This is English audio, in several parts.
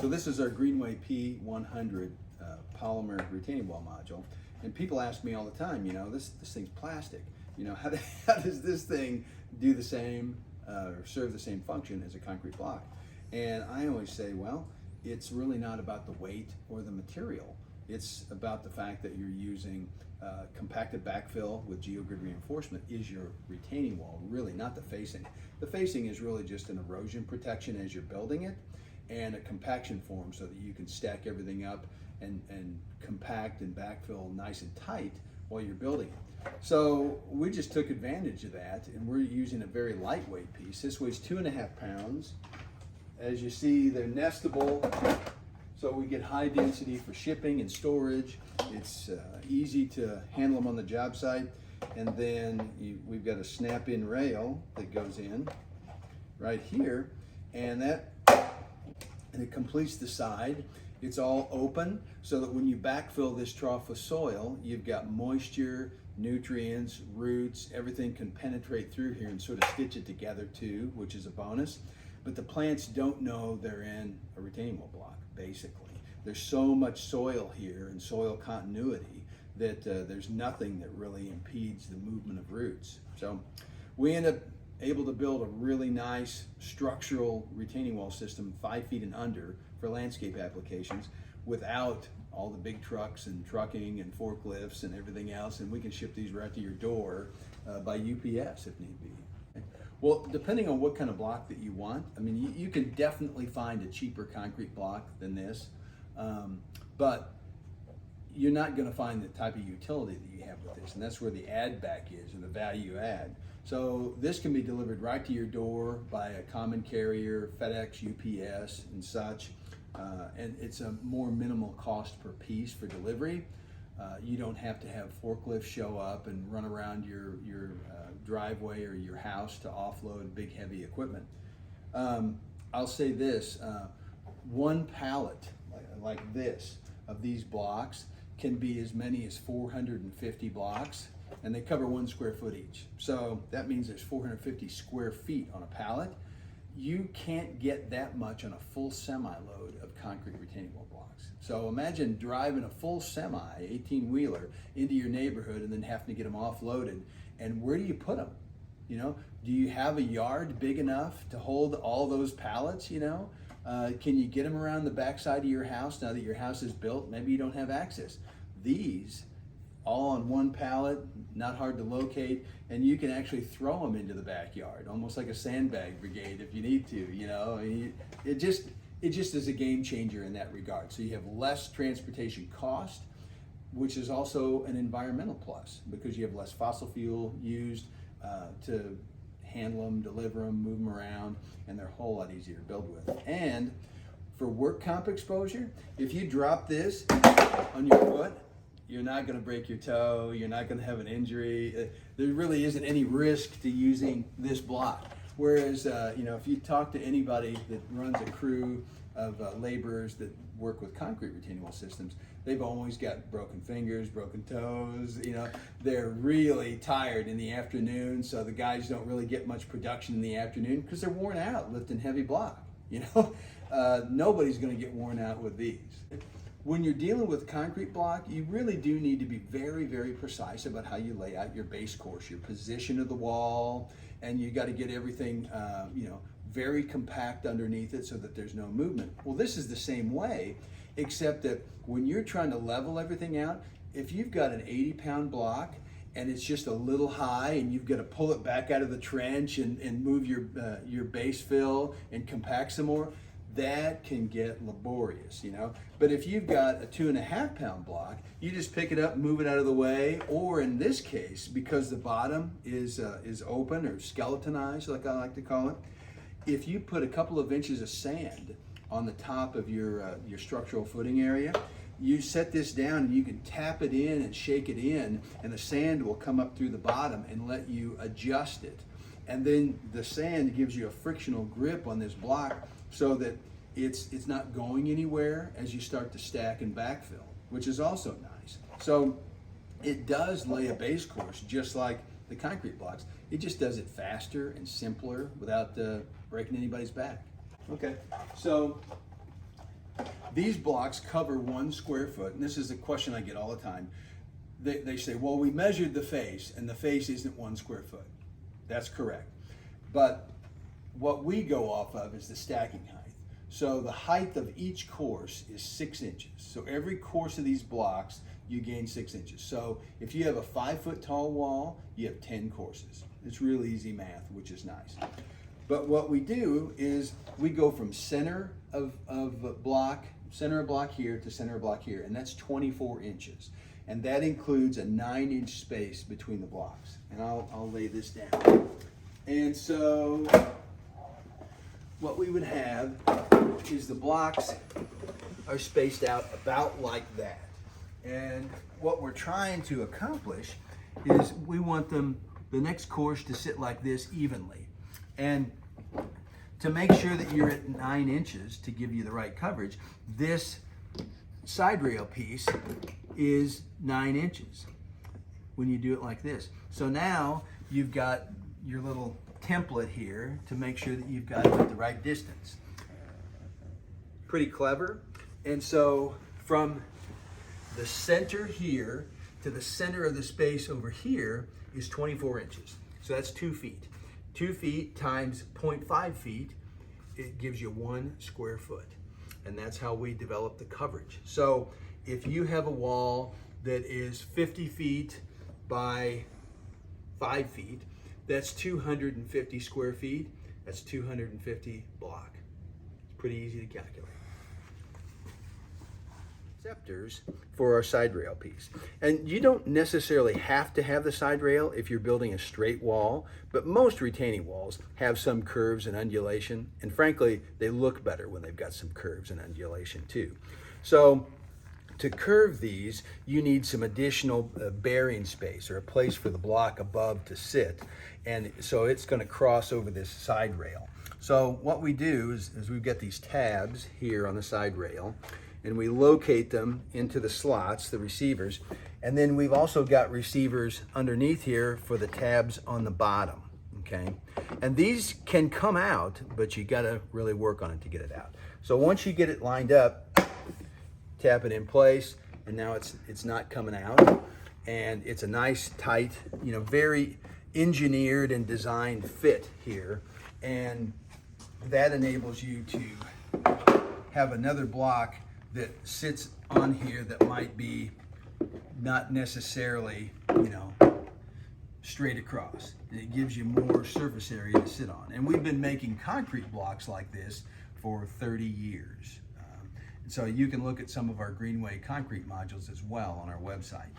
So this is our Greenway P100 polymer retaining wall module. And people ask me all the time, this thing's plastic. How does this thing do the same or serve the same function as a concrete block? And I always say, well, it's really not about the weight or the material. It's about the fact that you're using compacted backfill with geogrid reinforcement is your retaining wall, really not the facing. The facing is really just an erosion protection as you're building it, and a compaction form so that you can stack everything up and compact and backfill nice and tight while you're building it. So we just took advantage of that, and we're using a very lightweight piece. This weighs 2.5 pounds. As you see, they're nestable, so we get high density for shipping and storage. It's easy to handle them on the job site. And then we've got a snap-in rail that goes in right here, and it completes the side. It's all open so that when you backfill this trough with soil, you've got moisture, nutrients, roots, everything can penetrate through here and sort of stitch it together too, which is a bonus. But the plants don't know they're in a retaining wall block, basically. There's so much soil here and soil continuity that there's nothing that really impedes the movement of roots. So we end up able to build a really nice structural retaining wall system 5 feet and under for landscape applications without all the big trucks and trucking and forklifts and everything else, and we can ship these right to your door by UPS if need be. Well, depending on what kind of block that you want, I mean, you can definitely find a cheaper concrete block than this, but you're not going to find the type of utility that you have with this, and that's where the add back is, or the value add. So this can be delivered right to your door by a common carrier, FedEx, UPS, and such, and it's a more minimal cost per piece for delivery. You don't have to have forklifts show up and run around your driveway or your house to offload big heavy equipment. I'll say this, one pallet like this of these blocks can be as many as 450 blocks, and they cover 1 square foot each. So that means there's 450 square feet on a pallet. You can't get that much on a full semi-load of concrete retaining wall blocks. So imagine driving a full semi, 18-wheeler, into your neighborhood and then having to get them offloaded. And where do you put them? Do you have a yard big enough to hold all those pallets? Can you get them around the backside of your house now that your house is built? Maybe you don't have access. These, all on one pallet, not hard to locate, and you can actually throw them into the backyard, almost like a sandbag brigade if you need to. It just is a game changer in that regard. So you have less transportation cost, which is also an environmental plus because you have less fossil fuel used to handle them, deliver them, move them around, and they're a whole lot easier to build with. And for work comp exposure, if you drop this on your foot, you're not going to break your toe, you're not going to have an injury. There really isn't any risk to using this block. Whereas, if you talk to anybody that runs a crew of laborers that work with concrete retaining wall systems, they've always got broken fingers, broken toes. They're really tired in the afternoon, so the guys don't really get much production in the afternoon because they're worn out lifting heavy block. Nobody's going to get worn out with these. When you're dealing with concrete block, you really do need to be very, very precise about how you lay out your base course, your position of the wall, and you got to get everything, very compact underneath it so that there's no movement. Well, this is the same way, except that when you're trying to level everything out, if you've got an 80-pound block and it's just a little high and you've got to pull it back out of the trench and move your base fill and compact some more, that can get laborious, But if you've got a 2.5-pound block, you just pick it up, move it out of the way, or in this case, because the bottom is open or skeletonized, like I like to call it, if you put a couple of inches of sand on the top of your structural footing area, you set this down and you can tap it in and shake it in, and the sand will come up through the bottom and let you adjust it. And then the sand gives you a frictional grip on this block so that it's not going anywhere as you start to stack and backfill, which is also nice. So it does lay a base course just like the concrete blocks. It just does it faster and simpler without breaking anybody's back. Okay, so These blocks cover 1 square foot, and this is a question I get all the time. They say, well, we measured the face, and the face isn't 1 square foot. That's correct. But what we go off of is the stacking height. So the height of each course is 6 inches. So every course of these blocks, you gain 6 inches. So if you have a 5 foot tall wall, you have 10 courses. It's real easy math, which is nice. But what we do is we go from center of block here to center of block here, and that's 24 inches. And that includes a 9-inch space between the blocks. And I'll lay this down. And so what we would have is the blocks are spaced out about like that. And what we're trying to accomplish is we want the next course to sit like this evenly. And to make sure that you're at 9 inches to give you the right coverage, this side rail piece is 9 inches when you do it like this. So now you've got your little template here to make sure that you've got it at the right distance. Pretty clever. And so from the center here to the center of the space over here is 24 inches. So that's 2 feet. 2 feet times 0.5 feet, it gives you 1 square foot. And that's how we develop the coverage. So if you have a wall that is 50 feet by 5 feet, that's 250 square feet. That's 250 block. It's pretty easy to calculate. Acceptors for our side rail piece. And you don't necessarily have to have the side rail if you're building a straight wall, but most retaining walls have some curves and undulation, and frankly, they look better when they've got some curves and undulation too. So to curve these, you need some additional bearing space or a place for the block above to sit, and so it's going to cross over this side rail. So what we do is we've got these tabs here on the side rail, and we locate them into the slots, the receivers, and then we've also got receivers underneath here for the tabs on the bottom, okay? And these can come out, but you gotta really work on it to get it out. So once you get it lined up, tap it in place, and now it's not coming out, and it's a nice, tight, very engineered and designed fit here, and that enables you to have another block that sits on here that might be not necessarily, straight across. It gives you more surface area to sit on. And we've been making concrete blocks like this for 30 years. And so you can look at some of our Greenway concrete modules as well on our website.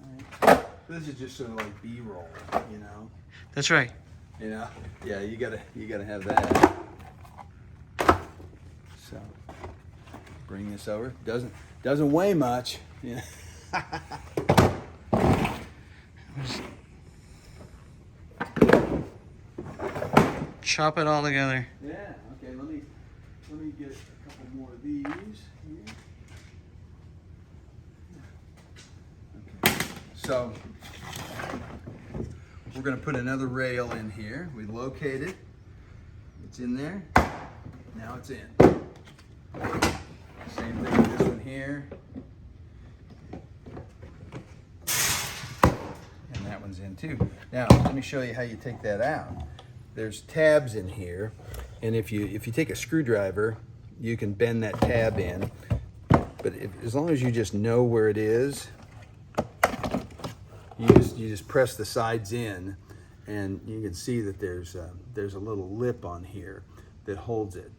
All right. This is just sort of like B-roll, That's right. Yeah, you gotta have that. So bring this over. Doesn't weigh much. Yeah. Chop it all together. Yeah. Okay. Let me get a couple more of these here. Okay. So we're going to put another rail in here. We locate it. It's in there. Now it's in. Same thing with this one here. And that one's in too. Now, let me show you how you take that out. There's tabs in here, and if you take a screwdriver, you can bend that tab in. But as long as you just know where it is, you just press the sides in, and you can see that there's a little lip on here that holds it.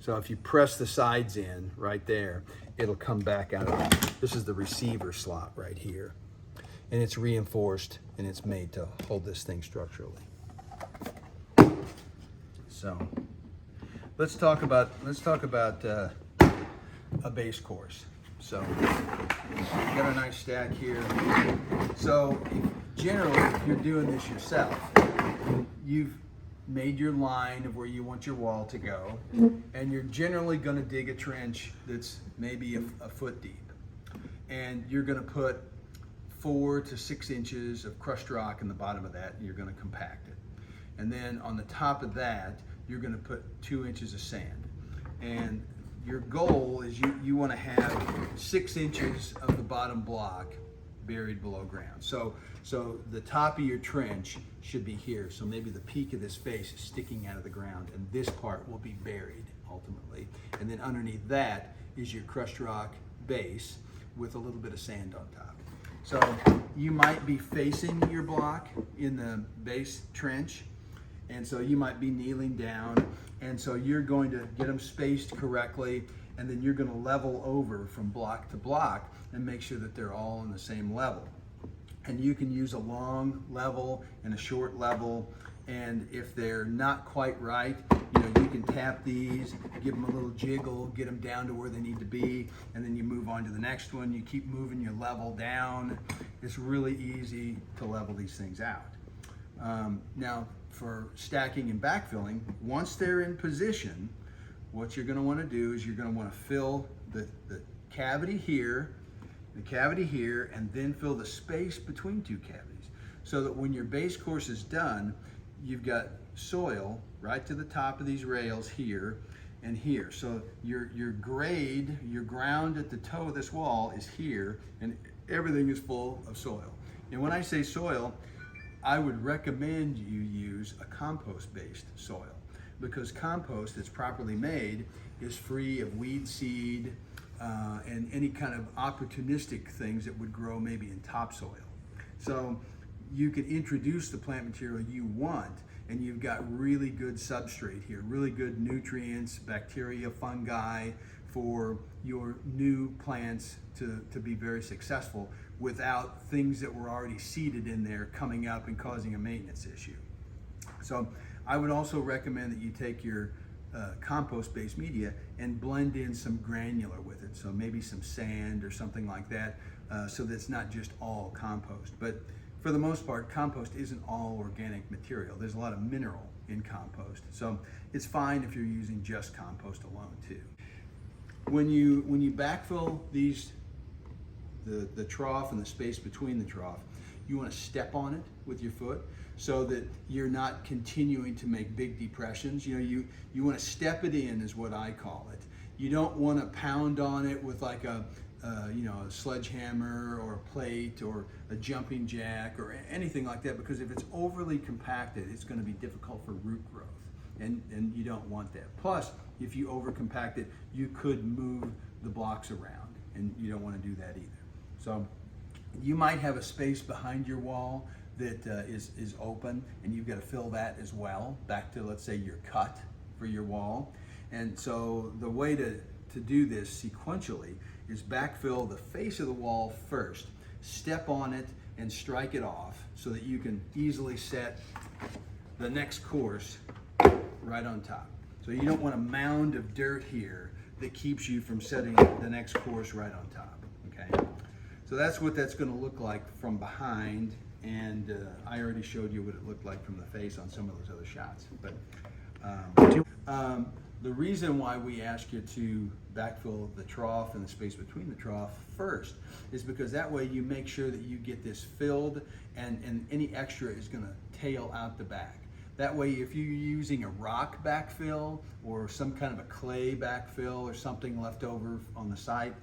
So if you press the sides in right there, it'll come back out of it. This is the receiver slot right here, and it's reinforced and it's made to hold this thing structurally. So let's talk about a base course. So we've got a nice stack here. So generally, if you're doing this yourself, you've made your line of where you want your wall to go, and you're generally going to dig a trench that's maybe a foot deep, and you're going to put 4 to 6 inches of crushed rock in the bottom of that, and you're going to compact it. And then on the top of that, you're going to put 2 inches of sand, and your goal is you want to have 6 inches of the bottom block buried below ground. So the top of your trench should be here. So maybe the peak of this face is sticking out of the ground, and this part will be buried ultimately. And then underneath that is your crushed rock base with a little bit of sand on top. So you might be facing your block in the base trench, and so you might be kneeling down, and so you're going to get them spaced correctly, and then you're going to level over from block to block and make sure that they're all on the same level. And you can use a long level and a short level, and if they're not quite right, you can tap these, give them a little jiggle, get them down to where they need to be, and then you move on to the next one. You keep moving your level down. It's really easy to level these things out. Now, for stacking and backfilling, once they're in position, what you're going to want to do is you're going to want to fill the cavity here, and then fill the space between 2 cavities, so that when your base course is done, you've got soil right to the top of these rails here and here. So your grade, your ground at the toe of this wall is here, and everything is full of soil. And when I say soil, I would recommend you use a compost-based soil, because compost that's properly made is free of weed seed and any kind of opportunistic things that would grow maybe in topsoil. So you can introduce the plant material you want, and you've got really good substrate here, really good nutrients, bacteria, fungi for your new plants to be very successful without things that were already seeded in there coming up and causing a maintenance issue. So I would also recommend that you take your compost-based media and blend in some granular with it. So maybe some sand or something like that, so that it's not just all compost. But for the most part, compost isn't all organic material. There's a lot of mineral in compost. So it's fine if you're using just compost alone too. When you backfill these, the trough and the space between the trough, you want to step on it with your foot so that you're not continuing to make big depressions. You want to step it in, is what I call it. You don't want to pound on it with like a sledgehammer or a plate or a jumping jack or anything like that, because if it's overly compacted, it's going to be difficult for root growth, and you don't want that. Plus, if you over compact it, you could move the blocks around, and you don't want to do that either. So you might have a space behind your wall that is open, and you've got to fill that as well, back to, let's say, your cut for your wall. And so the way to do this sequentially is backfill the face of the wall first, step on it and strike it off so that you can easily set the next course right on top. So you don't want a mound of dirt here that keeps you from setting the next course right on top, okay? So that's what that's going to look like from behind, and I already showed you what it looked like from the face on some of those other shots. But the reason why we ask you to backfill the trough and the space between the trough first is because that way you make sure that you get this filled, and any extra is going to tail out the back. That way, if you're using a rock backfill or some kind of a clay backfill or something left over on the site,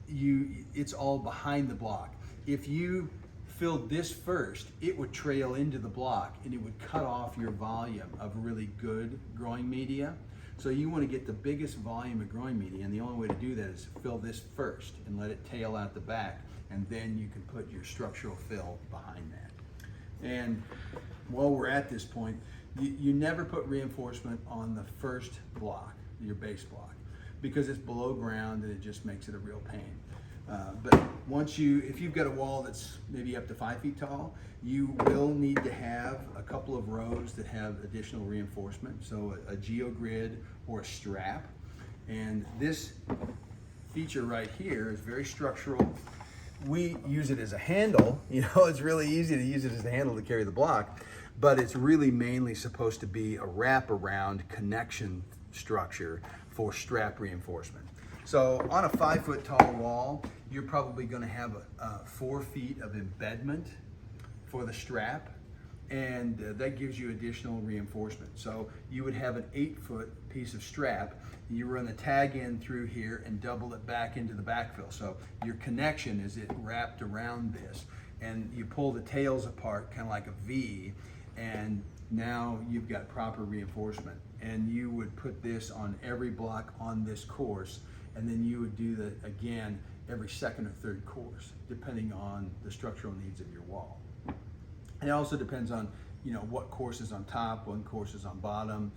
it's all behind the block. If you filled this first, it would trail into the block and it would cut off your volume of really good growing media. So you want to get the biggest volume of growing media, and the only way to do that is fill this first and let it tail out the back, and then you can put your structural fill behind that. And while we're at this point, you never put reinforcement on the first block, your base block, because it's below ground and it just makes it a real pain. But if you've got a wall that's maybe up to 5 feet tall, you will need to have a couple of rows that have additional reinforcement, so a geogrid or a strap. And this feature right here is very structural. We use it as a handle. It's really easy to use it as a handle to carry the block, but it's really mainly supposed to be a wraparound connection structure for strap reinforcement. So on a 5 foot tall wall, you're probably going to have 4 feet of embedment for the strap, and that gives you additional reinforcement. So you would have an 8-foot piece of strap. You run the tag in through here and double it back into the backfill. So your connection is it wrapped around this, and you pull the tails apart kind of like a V, and now you've got proper reinforcement. And you would put this on every block on this course, and then you would do that again every second or third course, depending on the structural needs of your wall. And it also depends on, what course is on top, what course is on bottom,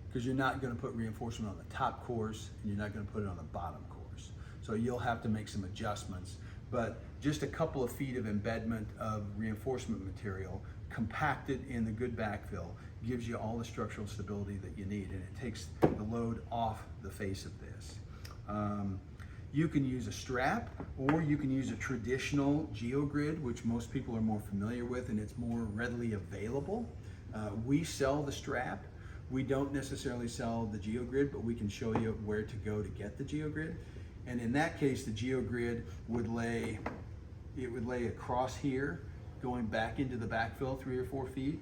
because you're not going to put reinforcement on the top course, and you're not going to put it on the bottom course. So you'll have to make some adjustments. But just a couple of feet of embedment of reinforcement material compacted in the good backfill gives you all the structural stability that you need, and it takes the load off the face of this. You can use a strap, or you can use a traditional geogrid, which most people are more familiar with, and it's more readily available. We sell the strap. We don't necessarily sell the geogrid, but we can show you where to go to get the geogrid. And in that case, the geogrid would lay across here, going back into the backfill 3 or 4 feet.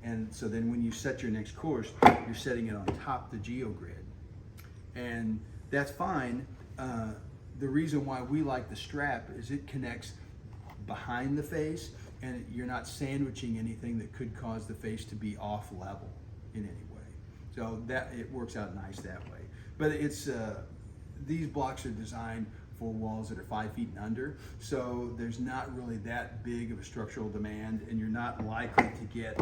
And so then when you set your next course, you're setting it on top of the geogrid. And that's fine. The reason why we like the strap is it connects behind the face, and you're not sandwiching anything that could cause the face to be off level in any way. So that it works out nice that way. But it's these blocks are designed for walls that are 5 feet and under, so there's not really that big of a structural demand, and you're not likely to get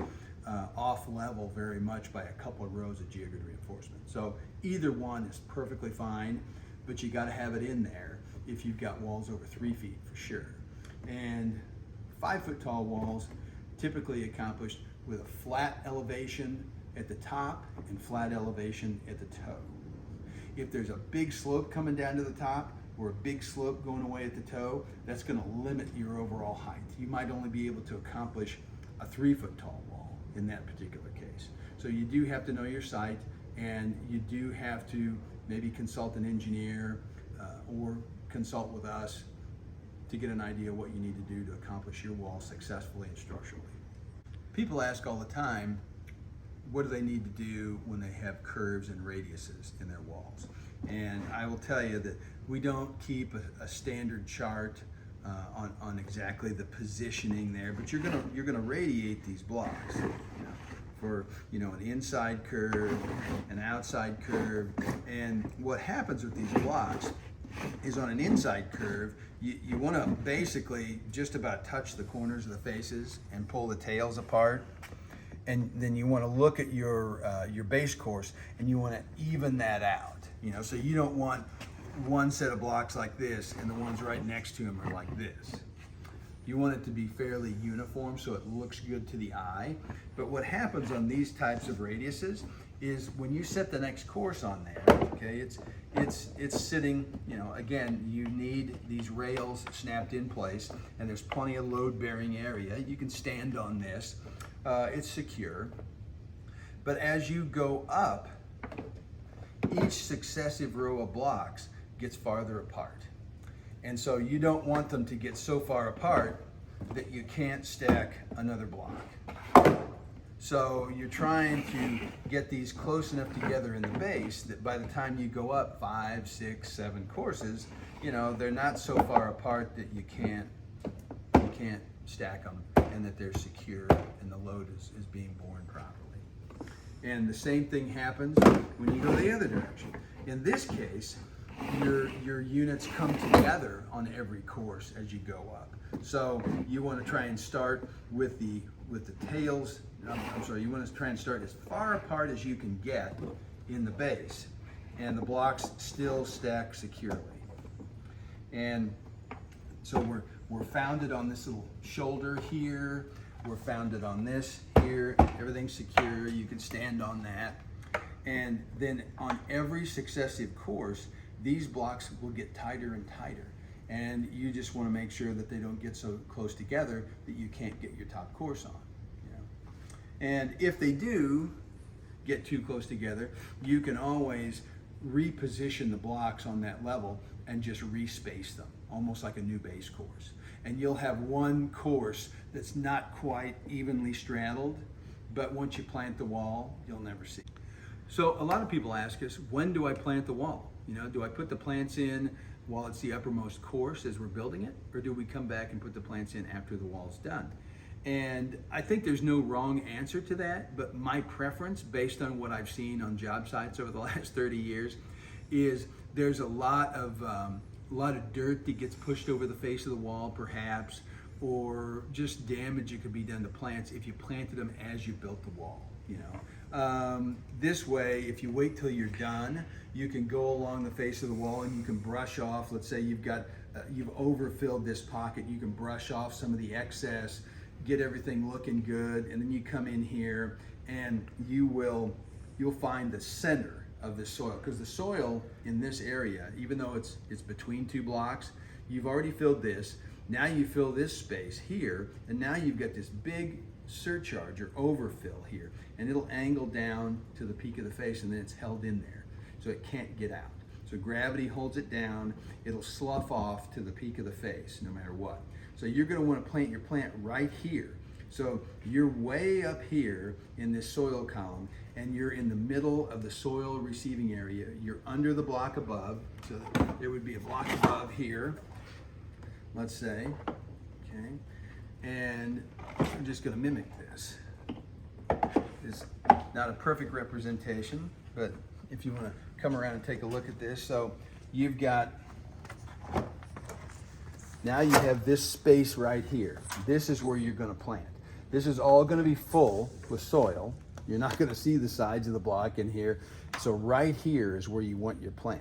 off level very much by a couple of rows of geogrid reinforcement. So either one is perfectly fine, but you got to have it in there if you've got walls over 3 feet for sure. And 5 foot tall walls typically accomplished with a flat elevation at the top and flat elevation at the toe. If there's a big slope coming down to the top or a big slope going away at the toe, that's going to limit your overall height. You might only be able to accomplish a 3 foot tall wall in that particular case. So you do have to know your site, and you do have to maybe consult an engineer or consult with us to get an idea what you need to do to accomplish your wall successfully and structurally. People ask all the time, what do they need to do when they have curves and radiuses in their walls? And I will tell you that we don't keep a standard chart on exactly the positioning there, but you're gonna radiate these blocks, for an inside curve, an outside curve. And what happens with these blocks is on an inside curve, you want to basically just about touch the corners of the faces and pull the tails apart. And then you want to look at your base course, and you want to even that out. So you don't want one set of blocks like this and the ones right next to them are like this. You want it to be fairly uniform so it looks good to the eye. But what happens on these types of radiuses is when you set the next course on there, okay, it's sitting, again, you need these rails snapped in place, and there's plenty of load-bearing area. You can stand on this. It's secure. But as you go up, each successive row of blocks gets farther apart. And so you don't want them to get so far apart that you can't stack another block. So you're trying to get these close enough together in the base that by the time you go up 5, 6, 7 courses, they're not so far apart that you can't stack them, and that they're secure and the load is being borne properly. And the same thing happens when you go the other direction. In this case, your units come together on every course as you go up. So you want to try and start with the tails. You want to try and start as far apart as you can get in the base, and the blocks still stack securely. And so we're founded on this little shoulder here. We're founded on this here. Everything's secure. You can stand on that. And then on every successive course, these blocks will get tighter and tighter. And you just want to make sure that they don't get so close together that you can't get your top course on. And if they do get too close together, you can always reposition the blocks on that level and just respace them, almost like a new base course. and you'll have one course that's not quite evenly straddled, but once you plant the wall, you'll never see. So a lot of people ask us, when do I plant the wall? You know, do I put the plants in while it's the uppermost course as we're building it, or do we come back and put the plants in after the wall's done? And I think there's no wrong answer to that, but my preference, based on what I've seen on job sites over the last 30 years, is there's a lot of dirt that gets pushed over the face of the wall, perhaps, or just damage that could be done to plants if you planted them as you built the wall. You know, this way, if you wait till you're done, you can go along the face of the wall and you can brush off. Let's say you've overfilled this pocket, you can brush off some of the excess, get everything looking good, and then you come in here and you'll find the center of the soil, because the soil in this area, even though it's between two blocks, you've already filled this. Now you fill this space here, and now you've got this big surcharge or overfill here, and it'll angle down to the peak of the face, and then it's held in there, so it can't get out. So gravity holds it down. It'll slough off to the peak of the face no matter what. So you're going to want to plant your plant right here. So you're way up here in this soil column, and you're in the middle of the soil receiving area. You're under the block above, so there would be a block above here, let's say, okay? And I'm just going to mimic this. It's not a perfect representation, but if you want to come around and take a look at this, so you've got, now you have this space right here. This is where you're going to plant. This is all going to be full with soil. You're not going to see the sides of the block in here. So right here is where you want your plant.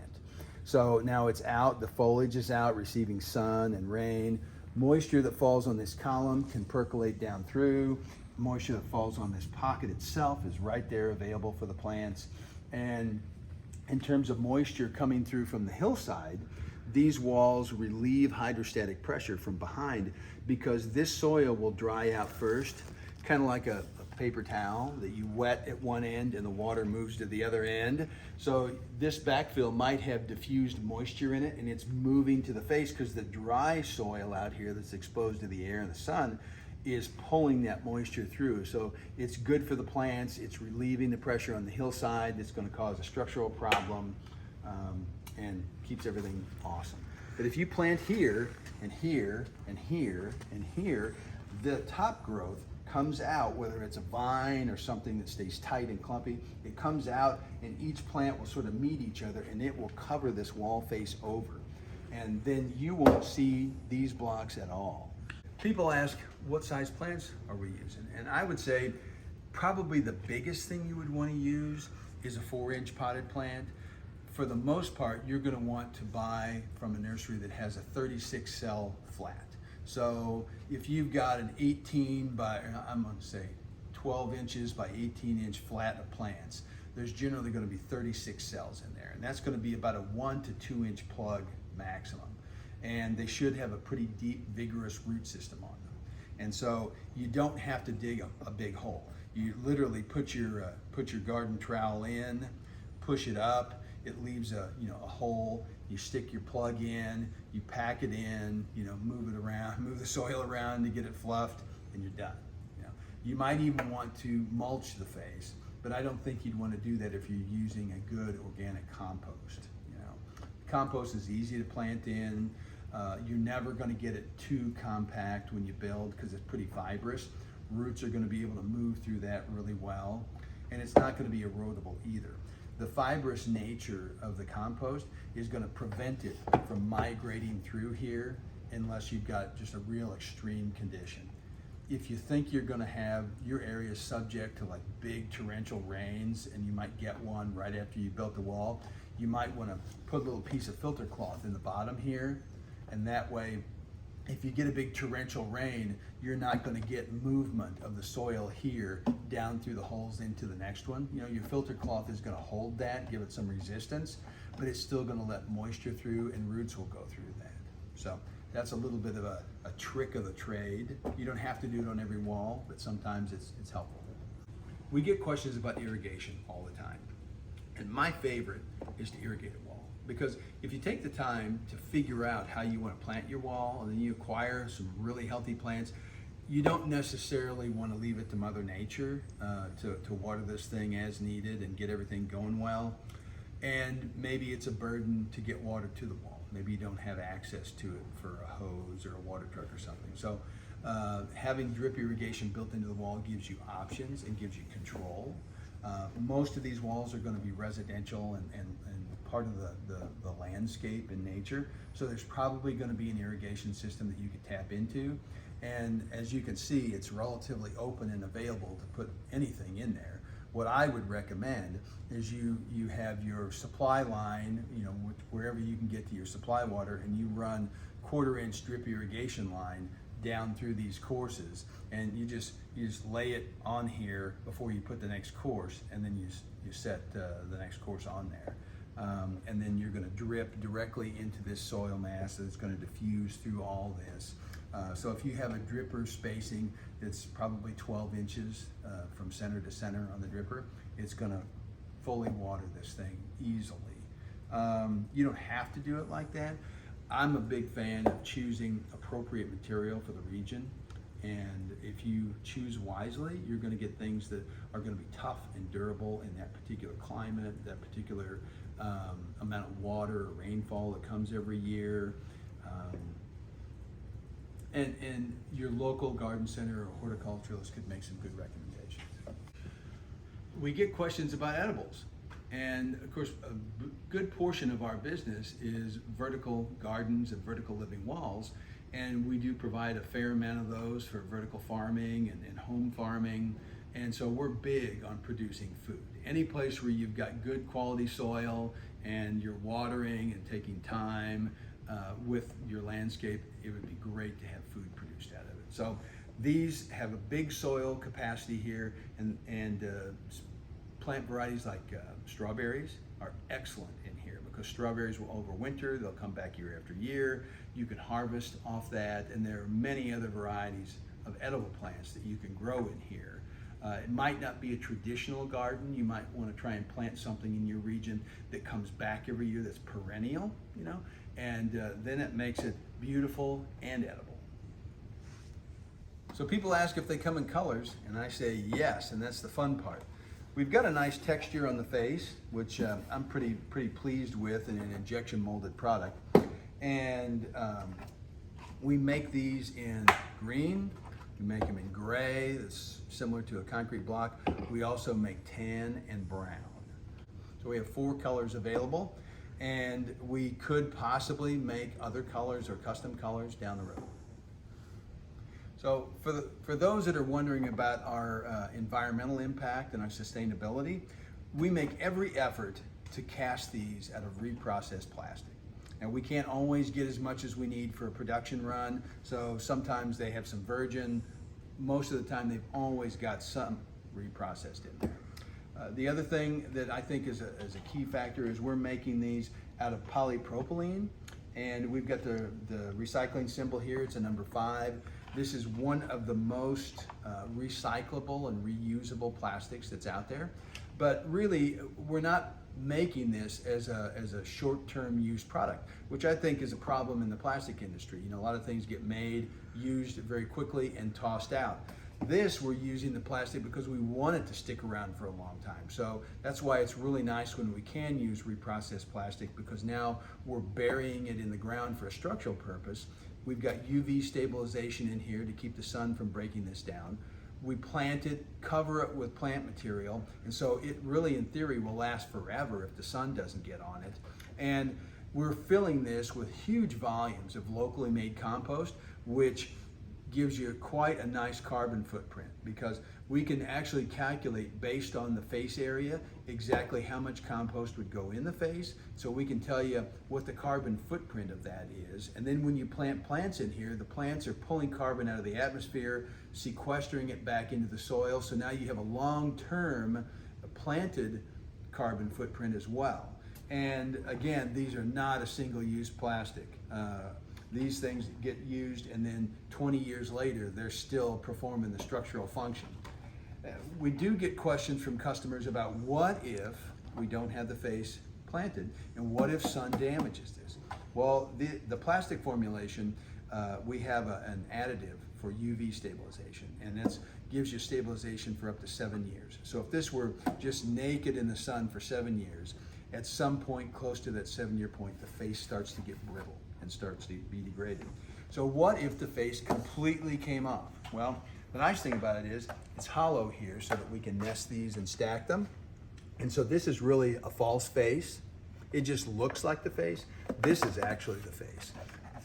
So now it's out, the foliage is out, receiving sun and rain. Moisture that falls on this column can percolate down through. Moisture that falls on this pocket itself is right there available for the plants. And in terms of moisture coming through from the hillside, these walls relieve hydrostatic pressure from behind, because this soil will dry out first, kind of like a paper towel that you wet at one end and the water moves to the other end. So this backfill might have diffused moisture in it, and it's moving to the face because the dry soil out here that's exposed to the air and the sun is pulling that moisture through. So it's good for the plants. It's relieving the pressure on the hillside. It's going to cause a structural problem, and keeps everything awesome. But if you plant here and here and here and here, the top growth comes out, whether it's a vine or something that stays tight and clumpy, it comes out, and each plant will sort of meet each other, and it will cover this wall face over. And then you won't see these blocks at all. People ask, what size plants are we using? And I would say probably the biggest thing you would want to use is a 4-inch potted plant. For the most part, you're going to want to buy from a nursery that has a 36 cell flat. So if you've got an 18 by, I'm going to say 12 inches by 18 inch flat of plants, there's generally going to be 36 cells in there. And that's going to be about a 1 to 2 inch plug maximum. And they should have a pretty deep, vigorous root system on them. And so you don't have to dig a big hole. You literally put your garden trowel in, push it up, it leaves a hole. You stick your plug in, you pack it in, move it around, move the soil around to get it fluffed, and you're done. You might even want to mulch the face, but I don't think you'd want to do that if you're using a good organic compost. Compost is easy to plant in. You're never going to get it too compact when you build, because it's pretty fibrous. Roots are going to be able to move through that really well, and it's not going to be erodable either. The fibrous nature of the compost is going to prevent it from migrating through here unless you've got just a real extreme condition. If you think you're going to have your area subject to like big torrential rains, and you might get one right after you built the wall, you might want to put a little piece of filter cloth in the bottom here, and that way if you get a big torrential rain, you're not going to get movement of the soil here down through the holes into the next one. Your filter cloth is going to hold that, give it some resistance, but it's still going to let moisture through, and roots will go through that. So that's a little bit of a trick of the trade. You don't have to do it on every wall, but sometimes it's helpful. We get questions about irrigation all the time. And my favorite is to irrigate a wall. because if you take the time to figure out how you want to plant your wall, and then you acquire some really healthy plants, you don't necessarily want to leave it to Mother Nature to water this thing as needed and get everything going well. And maybe it's a burden to get water to the wall. Maybe you don't have access to it for a hose or a water truck or something. So having drip irrigation built into the wall gives you options and gives you control. Most of these walls are going to be residential and part of the landscape in nature. So there's probably going to be an irrigation system that you could tap into. And as you can see, it's relatively open and available to put anything in there. What I would recommend is you have your supply line, wherever you can get to your supply water, and you run 1/4-inch drip irrigation line down through these courses, and you just lay it on here before you put the next course, and then you set the next course on there. And then you're going to drip directly into this soil mass that's going to diffuse through all this. So if you have a dripper spacing that's probably 12 inches from center to center on the dripper, it's going to fully water this thing easily. You don't have to do it like that. I'm a big fan of choosing appropriate material for the region. And if you choose wisely, you're going to get things that are going to be tough and durable in that particular climate, that particular amount of water or rainfall that comes every year. And your local garden center or horticulturalist could make some good recommendations. We get questions about edibles. And of course, a good portion of our business is vertical gardens and vertical living walls. And we do provide a fair amount of those for vertical farming and home farming. And so we're big on producing food. Any place where you've got good quality soil and you're watering and taking time with your landscape, it would be great to have food produced out of it. So these have a big soil capacity here, and plant varieties like strawberries are excellent in here because strawberries will overwinter, they'll come back year after year. You can harvest off that, and there are many other varieties of edible plants that you can grow in here. It might not be a traditional garden. You might want to try and plant something in your region that comes back every year that's perennial, and then it makes it beautiful and edible. So people ask if they come in colors, and I say yes, and that's the fun part. We've got a nice texture on the face, which I'm pretty pleased with in an injection molded product. And we make these in green, we make them in gray, that's similar to a concrete block. We also make tan and brown. So we have 4 colors available, and we could possibly make other colors or custom colors down the road. So for those that are wondering about our environmental impact and our sustainability, we make every effort to cast these out of reprocessed plastic. And we can't always get as much as we need for a production run, so sometimes they have some virgin. Most of the time they've always got some reprocessed in there. The other thing that I think is a key factor is we're making these out of polypropylene, and we've got the recycling symbol here. It's a number 5. This is one of the most recyclable and reusable plastics that's out there. But really, we're not making this as a short-term use product, which I think is a problem in the plastic industry. A lot of things get made, used very quickly, and tossed out. This, we're using the plastic because we want it to stick around for a long time. So that's why it's really nice when we can use reprocessed plastic, because now we're burying it in the ground for a structural purpose. We've got UV stabilization in here to keep the sun from breaking this down. We plant it, cover it with plant material, and so it really, in theory, will last forever if the sun doesn't get on it. And we're filling this with huge volumes of locally made compost, which gives you quite a nice carbon footprint, because we can actually calculate based on the face area exactly how much compost would go in the face, so we can tell you what the carbon footprint of that is. And then when you plant plants in here, the plants are pulling carbon out of the atmosphere, sequestering it back into the soil, so now you have a long-term planted carbon footprint as well. And again, these are not a single-use plastic. These things get used, and then 20 years later, they're still performing the structural function. We do get questions from customers about what if we don't have the face planted, and what if sun damages this? Well, the plastic formulation, we have an additive for UV stabilization, and that gives you stabilization for up to 7 years. So if this were just naked in the sun for 7 years, at some point close to that 7-year point, the face starts to get brittle and starts to be degraded. So what if the face completely came off? Well, the nice thing about it is it's hollow here so that we can nest these and stack them. And so this is really a false face. It just looks like the face. This is actually the face.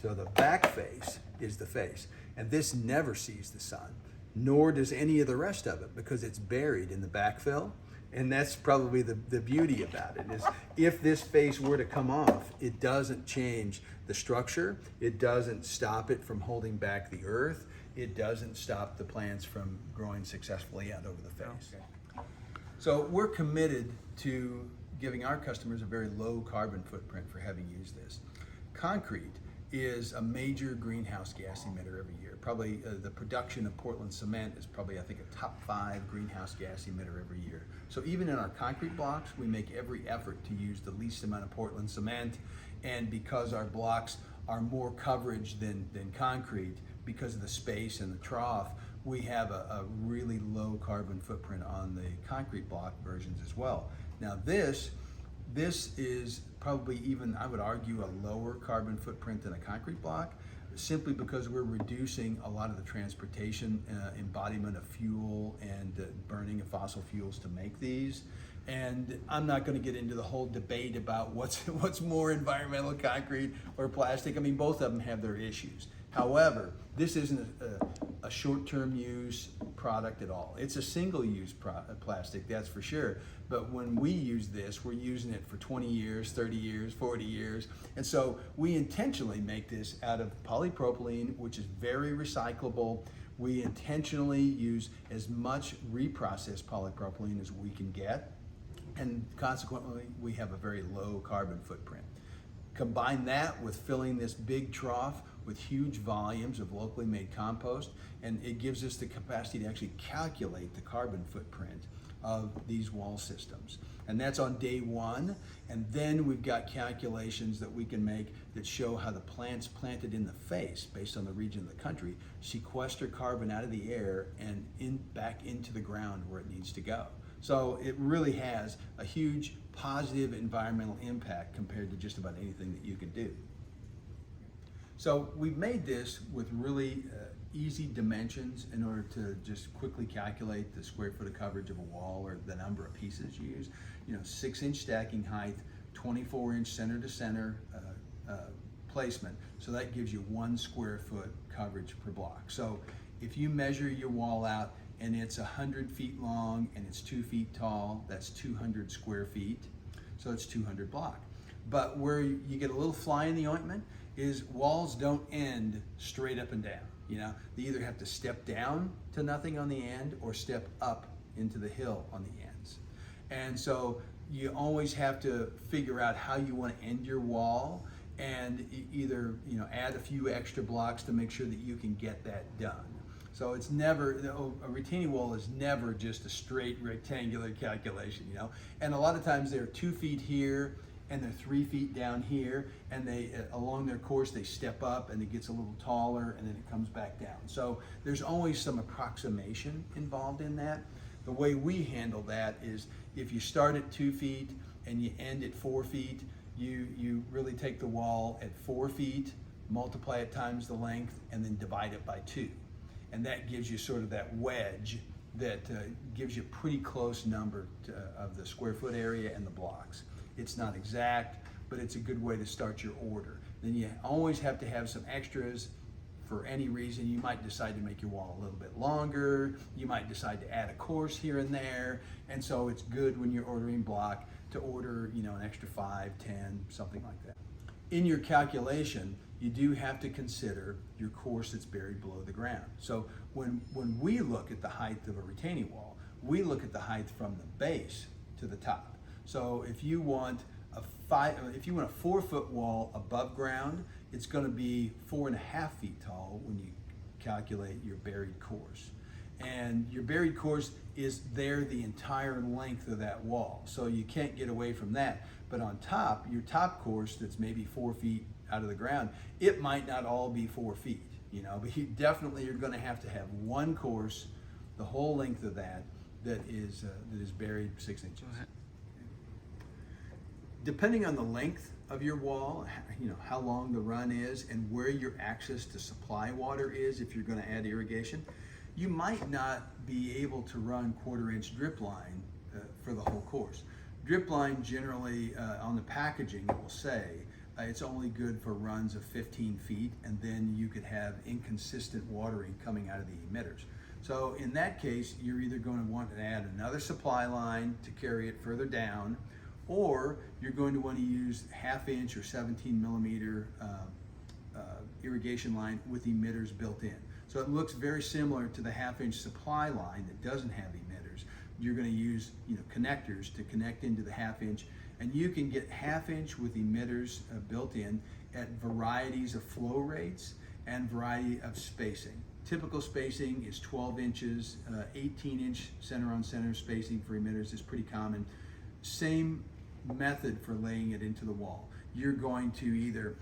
So the back face is the face. And this never sees the sun, nor does any of the rest of it, because it's buried in the backfill. And that's probably the beauty about it, is if this face were to come off, it doesn't change the structure. It doesn't stop it from holding back the earth. It doesn't stop the plants from growing successfully out over the face. Okay. So we're committed to giving our customers a very low carbon footprint for having used this. Concrete is a major greenhouse gas emitter every year. Probably the production of Portland cement is probably, I think, a top 5 greenhouse gas emitter every year. So even in our concrete blocks, we make every effort to use the least amount of Portland cement. And because our blocks are more coverage than concrete, because of the space and the trough, we have a really low carbon footprint on the concrete block versions as well. Now this is probably even, I would argue, a lower carbon footprint than a concrete block, simply because we're reducing a lot of the transportation embodiment of fuel and burning of fossil fuels to make these. And I'm not going to get into the whole debate about what's more environmental, concrete or plastic. I mean, both of them have their issues. However, this isn't a short-term use product at all. It's a single-use plastic, that's for sure. But when we use this, we're using it for 20 years, 30 years, 40 years. And so we intentionally make this out of polypropylene, which is very recyclable. We intentionally use as much reprocessed polypropylene as we can get. And consequently, we have a very low carbon footprint. Combine that with filling this big trough with huge volumes of locally made compost, and it gives us the capacity to actually calculate the carbon footprint of these wall systems. And that's on day 1. And then we've got calculations that we can make that show how the plants planted in the face, based on the region of the country, sequester carbon out of the air and back into the ground where it needs to go. So it really has a huge positive environmental impact compared to just about anything that you can do. So we've made this with really easy dimensions in order to just quickly calculate the square foot of coverage of a wall or the number of pieces used. 6-inch stacking height, 24-inch center to center placement. So that gives you 1 square foot coverage per block. So if you measure your wall out and it's 100 feet long and it's 2 feet tall, that's 200 square feet. So it's 200 block. But where you get a little fly in the ointment is walls don't end straight up and down. They either have to step down to nothing on the end or step up into the hill on the ends. And so you always have to figure out how you want to end your wall, and either add a few extra blocks to make sure that you can get that done. So it's never, a retaining wall is never just a straight rectangular calculation, And a lot of times they're 2 feet here and they're 3 feet down here, and they, along their course, they step up and it gets a little taller and then it comes back down. So there's always some approximation involved in that. The way we handle that is if you start at 2 feet and you end at 4 feet, you really take the wall at 4 feet, multiply it times the length, and then divide it by 2. And that gives you sort of that wedge that gives you a pretty close number of the square foot area and the blocks. It's not exact, but it's a good way to start your order. Then you always have to have some extras for any reason. You might decide to make your wall a little bit longer. You might decide to add a course here and there. And so it's good when you're ordering block to order, an extra 5, 10, something like that. In your calculation, you do have to consider your course that's buried below the ground. So when we look at the height of a retaining wall, we look at the height from the base to the top. So if you want a 4-foot wall above ground, it's going to be 4.5 feet tall when you calculate your buried course. And your buried course is there the entire length of that wall. So you can't get away from that. But on top, your top course that's maybe 4 feet out of the ground, it might not all be 4 feet, you know, but you definitely are going to have one course, the whole length of that is buried 6 inches. Depending on the length of your wall, you know, how long the run is and where your access to supply water is, if you're going to add irrigation, you might not be able to run 1/4-inch drip line for the whole course. Drip line generally on the packaging it will say it's only good for runs of 15 feet, and then you could have inconsistent watering coming out of the emitters. So in that case, you're either going to want to add another supply line to carry it further down, or you're going to want to use 1/2 inch or 17 millimeter irrigation line with emitters built in. So it looks very similar to the 1/2 inch supply line that doesn't have emitters. You're going to use, you know, connectors to connect into the 1/2 inch, and you can get 1/2 inch with emitters built in at varieties of flow rates and variety of spacing. Typical spacing is 12 inches, 18-inch center-on-center spacing for emitters is pretty common. Same method for laying it into the wall. You're going to either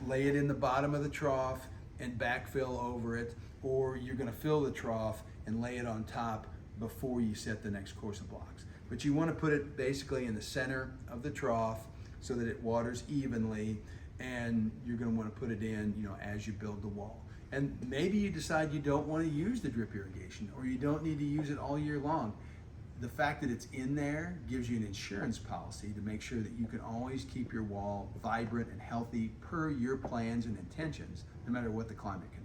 lay it in the bottom of the trough and backfill over it, or you're going to fill the trough and lay it on top before you set the next course of blocks. But you want to put it basically in the center of the trough so that it waters evenly, and you're going to want to put it in, you know, as you build the wall. And maybe you decide you don't want to use the drip irrigation, or you don't need to use it all year long. The fact that it's in there gives you an insurance policy to make sure that you can always keep your wall vibrant and healthy per your plans and intentions, no matter what the climate conditions.